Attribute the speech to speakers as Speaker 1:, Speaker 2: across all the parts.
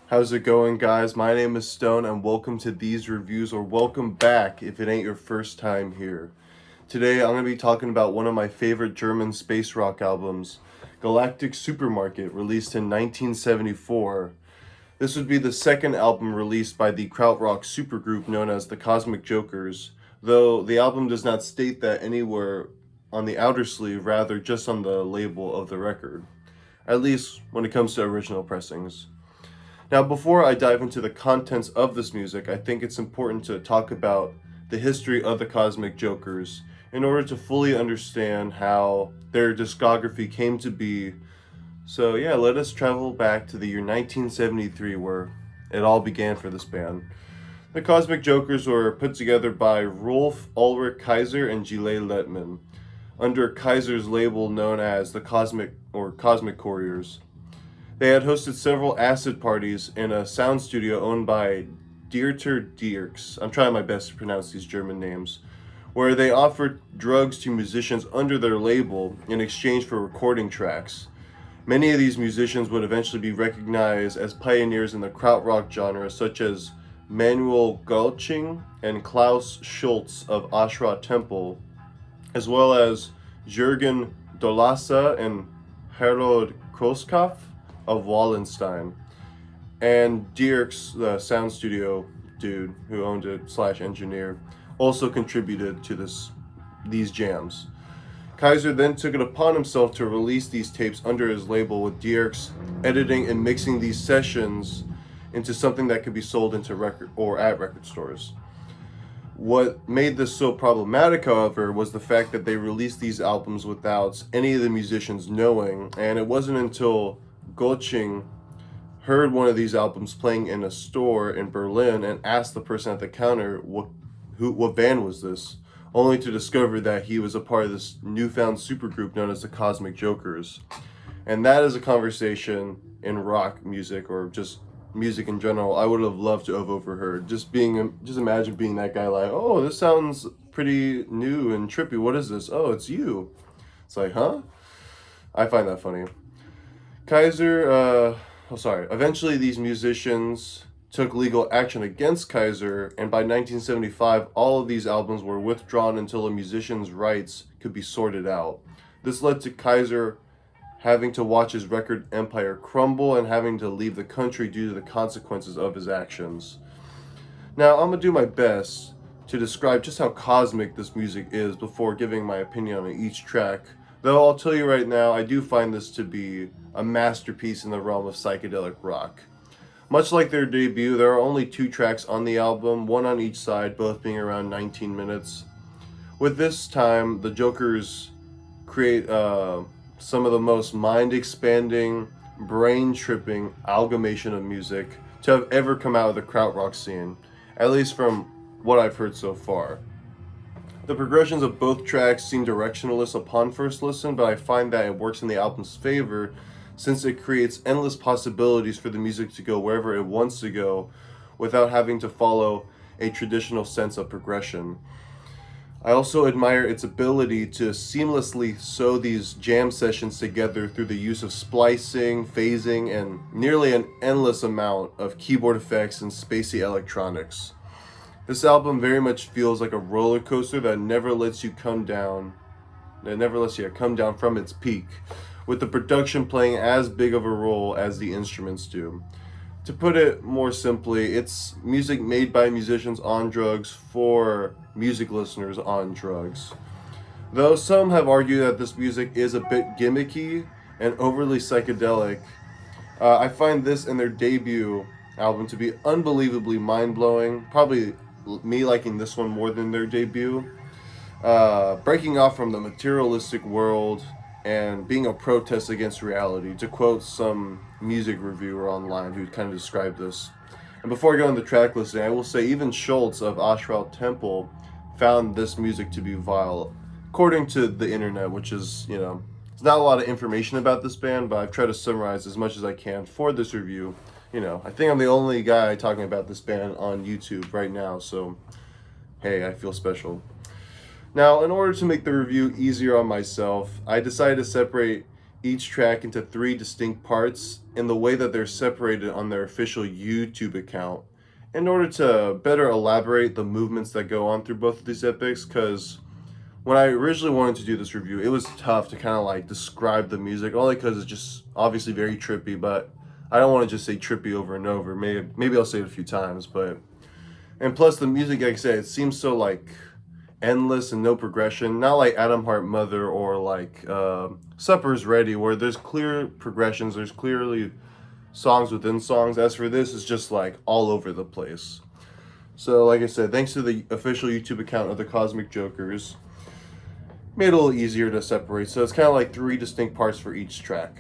Speaker 1: How's it going, guys? My name is Stone, and welcome to these reviews, or welcome back if it ain't your first time here. Today, I'm going to be talking about one of my favorite German space rock albums, Galactic Supermarket, released in 1974. This would be the second album released by the krautrock supergroup known as the Cosmic Jokers, though the album does not state that anywhere on the outer sleeve, rather, just on the label of the record, at least when it comes to original pressings. Now, before I dive into the contents of this music, I think it's important to talk about the history of the Cosmic Jokers in order to fully understand how their discography came to be. So, yeah, let us travel back to the year 1973 where it all began for this band. The Cosmic Jokers were put together by Rolf Ulrich Kaiser and Gile Lettman under Kaiser's label known as the Cosmic Couriers. They had hosted several acid parties in a sound studio owned by Dieter Dierks. I'm trying my best to pronounce these German names, where they offered drugs to musicians under their label in exchange for recording tracks. Many of these musicians would eventually be recognized as pioneers in the krautrock genre, such as Manuel Gulching and Klaus Schultz of Ashra Temple, as well as Jürgen Dolassa and Harold Kroskopf of Wallenstein, and Dierks, the sound studio dude who owned it slash engineer, also contributed to these jams. Kaiser then took it upon himself to release these tapes under his label, with Dierks editing and mixing these sessions into something that could be sold into record or at record stores. What made this so problematic, however, was the fact that they released these albums without any of the musicians knowing, and it wasn't until Goching heard one of these albums playing in a store in Berlin and asked the person at the counter what band was this, only to discover that he was a part of this newfound supergroup known as the Cosmic Jokers. And that is a conversation in rock music, or just music in general, I would have loved to have overheard. Just imagine being that guy, like, oh, this sounds pretty new and trippy. What is this? Oh, it's you. It's like, huh? I find that funny. Eventually these musicians took legal action against Kaiser, and by 1975, all of these albums were withdrawn until a musician's rights could be sorted out. This led to Kaiser having to watch his record empire crumble and having to leave the country due to the consequences of his actions. Now, I'm gonna do my best to describe just how cosmic this music is before giving my opinion on each track. Though I'll tell you right now, I do find this to be a masterpiece in the realm of psychedelic rock. Much like their debut, there are only 2 tracks on the album, one on each side, both being around 19 minutes. With this time, the Jokers create some of the most mind-expanding, brain-tripping amalgamation of music to have ever come out of the krautrock scene, at least from what I've heard so far. The progressions of both tracks seem directionless upon first listen, but I find that it works in the album's favor since it creates endless possibilities for the music to go wherever it wants to go without having to follow a traditional sense of progression. I also admire its ability to seamlessly sew these jam sessions together through the use of splicing, phasing, and nearly an endless amount of keyboard effects and spacey electronics. This album very much feels like a roller coaster that never lets you come down from its peak, with the production playing as big of a role as the instruments do. To put it more simply, it's music made by musicians on drugs for music listeners on drugs. Though some have argued that this music is a bit gimmicky and overly psychedelic, I find this and their debut album to be unbelievably mind-blowing. Probably me liking this one more than their debut. Breaking off from the materialistic world and being a protest against reality, to quote some music reviewer online who kind of described this. And before I go into track listing, I will say even Schultz of Ashra Temple found this music to be vile, according to the internet, which is, there's not a lot of information about this band, but I've tried to summarize as much as I can for this review. I think I'm the only guy talking about this band on YouTube right now, so hey, I feel special. Now, in order to make the review easier on myself, I decided to separate each track into three distinct parts in the way that they're separated on their official YouTube account in order to better elaborate the movements that go on through both of these epics. Because when I originally wanted to do this review, it was tough to kind of like describe the music, only because it's just obviously very trippy, but I don't want to just say trippy over and over. Maybe I'll say it a few times, but and plus the music, like I said, it seems so like endless and no progression. Not like Adam Hart Mother or like Supper's Ready, where there's clear progressions. There's clearly songs within songs. As for this, it's just like all over the place. So, like I said, thanks to the official YouTube account of the Cosmic Jokers, made it a little easier to separate. So it's kind of like three distinct parts for each track.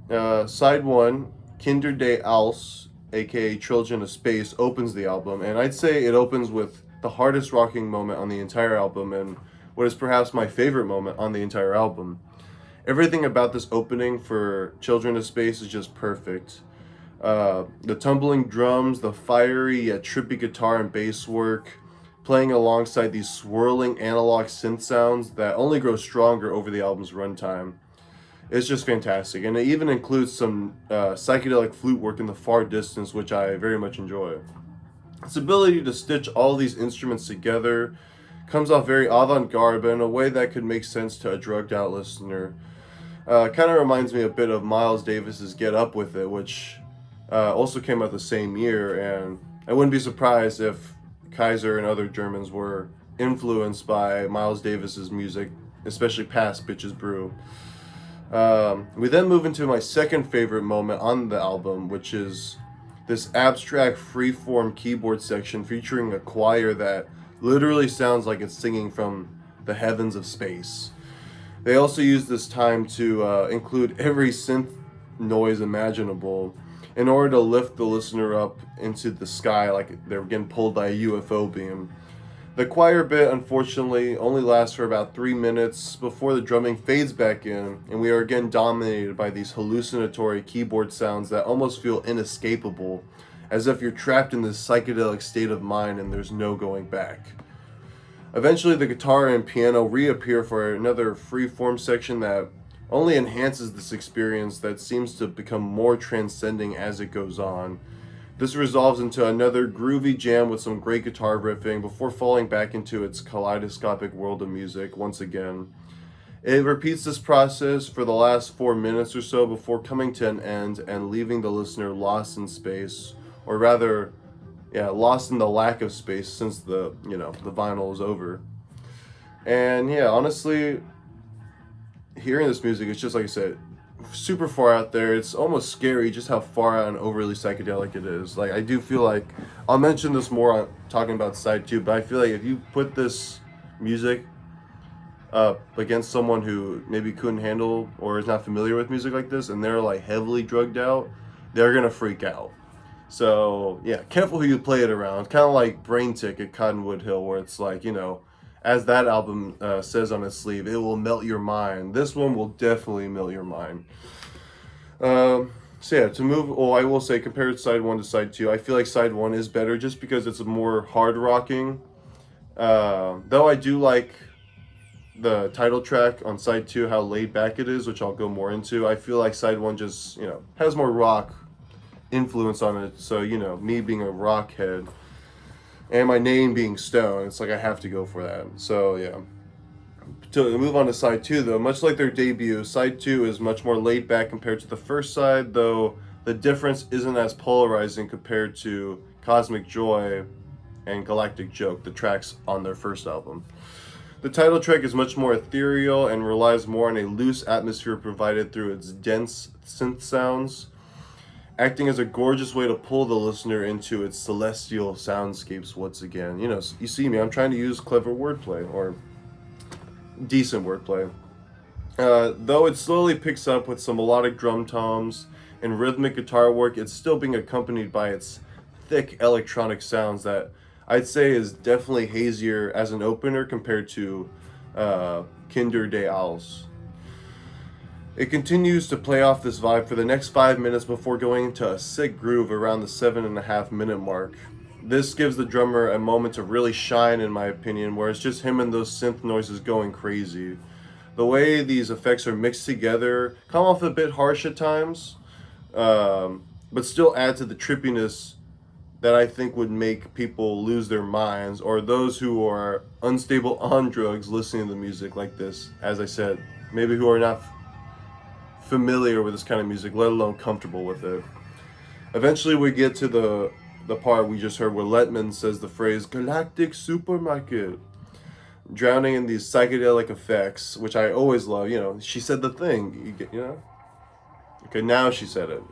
Speaker 1: Side one, Kinder de Als, aka Children of Space, opens the album, and I'd say it opens with the hardest rocking moment on the entire album, and what is perhaps my favorite moment on the entire album. Everything about this opening for Children of Space is just perfect. The tumbling drums, the fiery yet trippy guitar and bass work, playing alongside these swirling analog synth sounds that only grow stronger over the album's runtime. It's just fantastic, and it even includes some psychedelic flute work in the far distance, which I very much enjoy. Its ability to stitch all these instruments together comes off very avant-garde, but in a way that could make sense to a drugged-out listener. Kind of reminds me a bit of Miles Davis's Get Up With It, which also came out the same year, and I wouldn't be surprised if Kaiser and other Germans were influenced by Miles Davis's music, especially past Bitches Brew. We then move into my second favorite moment on the album, which is this abstract freeform keyboard section featuring a choir that literally sounds like it's singing from the heavens of space. They also use this time to include every synth noise imaginable in order to lift the listener up into the sky like they're getting pulled by a UFO beam. The choir bit, unfortunately, only lasts for about 3 minutes before the drumming fades back in, and we are again dominated by these hallucinatory keyboard sounds that almost feel inescapable, as if you're trapped in this psychedelic state of mind and there's no going back. Eventually, the guitar and piano reappear for another free-form section that only enhances this experience that seems to become more transcending as it goes on. This resolves into another groovy jam with some great guitar riffing before falling back into its kaleidoscopic world of music once again. It repeats this process for the last 4 minutes or so before coming to an end and leaving the listener lost in space, or rather, lost in the lack of space since the vinyl is over. And honestly, hearing this music, it's just like I said, super far out there. It's almost scary just how far out and overly psychedelic it is. Like, I do feel like, I'll mention this more talking about side 2, but I feel like if you put this music up against someone who maybe couldn't handle or is not familiar with music like this, and they're like heavily drugged out, they're gonna freak out. So careful who you play it around. Kind of like Brain Ticket, Cottonwood Hill, where it's like, as that album says on its sleeve, it will melt your mind. This one will definitely melt your mind. To move, I will say, compared side 1 to side 2, I feel like side 1 is better just because it's a more hard rocking. Though I do like the title track on side 2, how laid back it is, which I'll go more into. I feel like side 1 just, has more rock influence on it. So, me being a rock head, and my name being Stone, it's like I have to go for that. So to move on to side 2 though, much like their debut, side 2 is much more laid back compared to the first side, though the difference isn't as polarizing compared to Cosmic Joy and Galactic Joke, the tracks on their first album. The title track is much more ethereal and relies more on a loose atmosphere provided through its dense synth sounds, acting as a gorgeous way to pull the listener into its celestial soundscapes once again. You see me, I'm trying to use clever wordplay, or decent wordplay. Though it slowly picks up with some melodic drum toms and rhythmic guitar work, it's still being accompanied by its thick electronic sounds that I'd say is definitely hazier as an opener compared to Kinder de Als. It continues to play off this vibe for the next 5 minutes before going into a sick groove around the 7.5 minute mark. This gives the drummer a moment to really shine, in my opinion, where it's just him and those synth noises going crazy. The way these effects are mixed together come off a bit harsh at times, but still add to the trippiness that I think would make people lose their minds, or those who are unstable on drugs listening to music like this. As I said, maybe who are not familiar with this kind of music, let alone comfortable with it. Eventually, we get to the part we just heard where Letman says the phrase "Galactic supermarket," drowning in these psychedelic effects, which I always love. You know, she said the thing. You know. Okay, now she said it.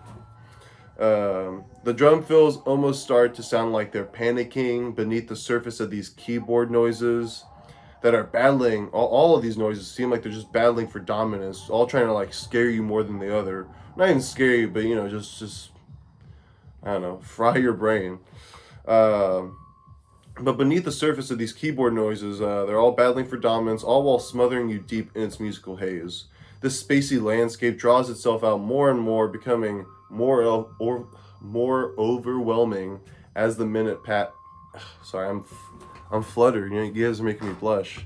Speaker 1: The drum fills almost start to sound like they're panicking beneath the surface of these keyboard noises that are battling. All of these noises seem like they're just battling for dominance, all trying to like scare you more than the other. Not even scare you, but you know, just I don't know, fry your brain. Um, but beneath the surface of these keyboard noises, they're all battling for dominance, all while smothering you deep in its musical haze. This spacey landscape draws itself out more and more, becoming more overwhelming as the minute Sorry, I'm fluttered. You know, you guys are making me blush.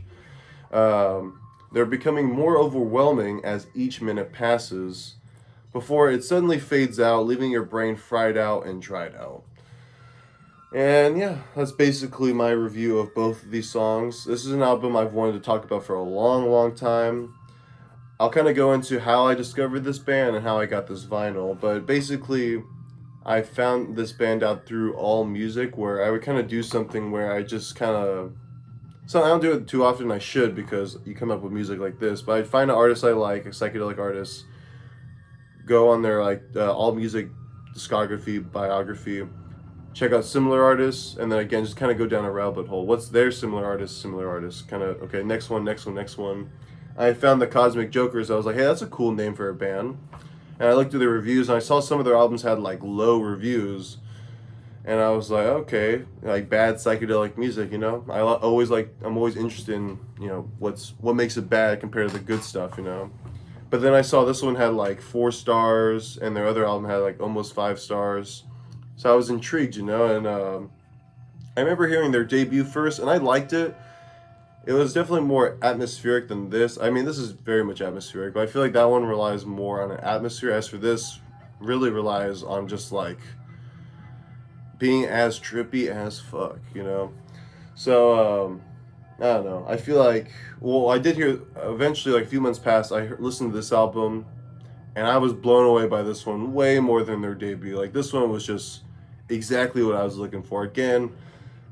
Speaker 1: They're becoming more overwhelming as each minute passes, before it suddenly fades out, leaving your brain fried out and dried out. And yeah, that's basically my review of both of these songs. This is an album I've wanted to talk about for a long, long time. I'll kind of go into how I discovered this band and how I got this vinyl, but basically, I found this band out through All Music, where I would kind of do something where I just kind of. So I don't do it too often. I should, because you come up with music like this. But I'd find an artist I like, a psychedelic artist, go on their like All Music discography, biography, check out similar artists, and then again just kind of go down a rabbit hole. What's their similar artists? Kind of okay. Next one. I found the Cosmic Jokers. I was like, hey, that's a cool name for a band. And I looked through the reviews, and I saw some of their albums had like low reviews, and I was like, okay, like bad psychedelic music, you know. I'm always interested in, you know, what makes it bad compared to the good stuff, you know. But then I saw this one had like 4 stars, and their other album had like almost 5 stars. So I was intrigued, you know, and I remember hearing their debut first, and I liked it. It was definitely more atmospheric than this. I mean, this is very much atmospheric, but I feel like that one relies more on an atmosphere. As for this, really relies on just like being as trippy as fuck, you know. So I don't know. I feel like, well, I did hear eventually, like a few months past, listened to this album, and I was blown away by this one way more than their debut. Like this one was just exactly what I was looking for. Again,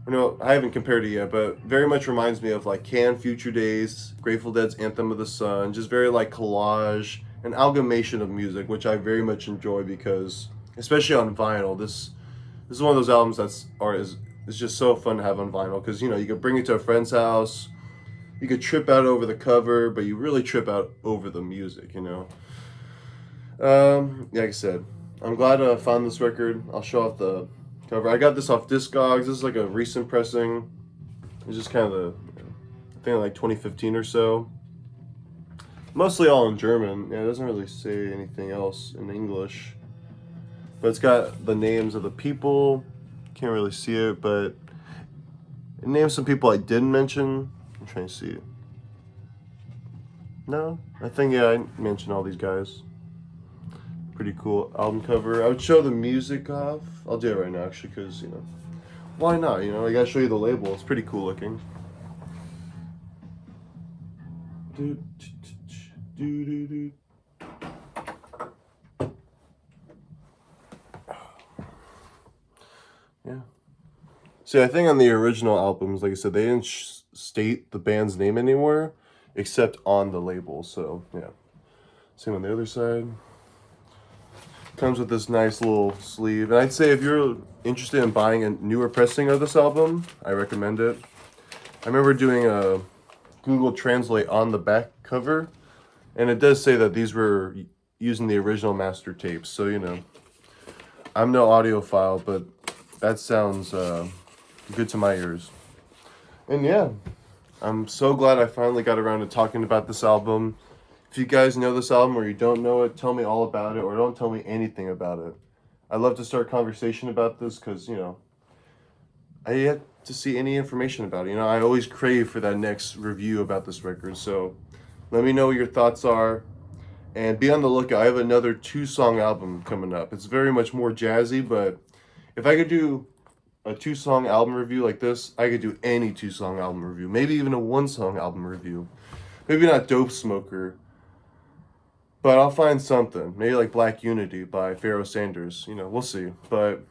Speaker 1: you know, I haven't compared it yet, but very much reminds me of like Can Future Days, Grateful Dead's Anthem of the Sun, just very like collage, an amalgamation of music, which I very much enjoy because, especially on vinyl, this is one of those albums is just so fun to have on vinyl because, you know, you could bring it to a friend's house, you could trip out over the cover, but you really trip out over the music, you know. Like I said, I'm glad I found this record. I'll show off the cover. I got this off Discogs. This is like a recent pressing. It's just kind of I think like 2015 or so. Mostly all in German. Yeah, it doesn't really say anything else in English. But it's got the names of the people. Can't really see it, but it names some people I didn't mention. I'm trying to see it. No? I think, yeah, I mentioned all these guys. Pretty cool album cover. I would show the music off. I'll do it right now, actually, because, you know, why not? You know, I gotta show you the label. It's pretty cool looking. Yeah. See, I think on the original albums, like I said, they didn't state the band's name anywhere except on the label. So, yeah. Same on the other side. Comes with this nice little sleeve. And I'd say if you're interested in buying a newer pressing of this album, I recommend it. I remember doing a Google Translate on the back cover, and it does say that these were using the original master tapes. So, you know, I'm no audiophile, but that sounds good to my ears. And yeah, I'm so glad I finally got around to talking about this album. If you guys know this album or you don't know it, tell me all about it, or don't tell me anything about it. I'd love to start conversation about this because, you know, I yet to see any information about it. You know, I always crave for that next review about this record. So Let me know what your thoughts are. And be on the lookout. I have another 2-song album coming up. It's very much more jazzy, but if I could do a 2-song album review like this, I could do any 2-song album review. Maybe even a 1-song album review. Maybe not Dope Smoker, but I'll find something. Maybe like Black Unity by Pharoah Sanders. We'll see. But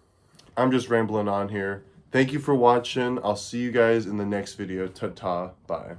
Speaker 1: I'm just rambling on here. Thank you for watching. I'll see you guys in the next video. Ta-ta. Bye.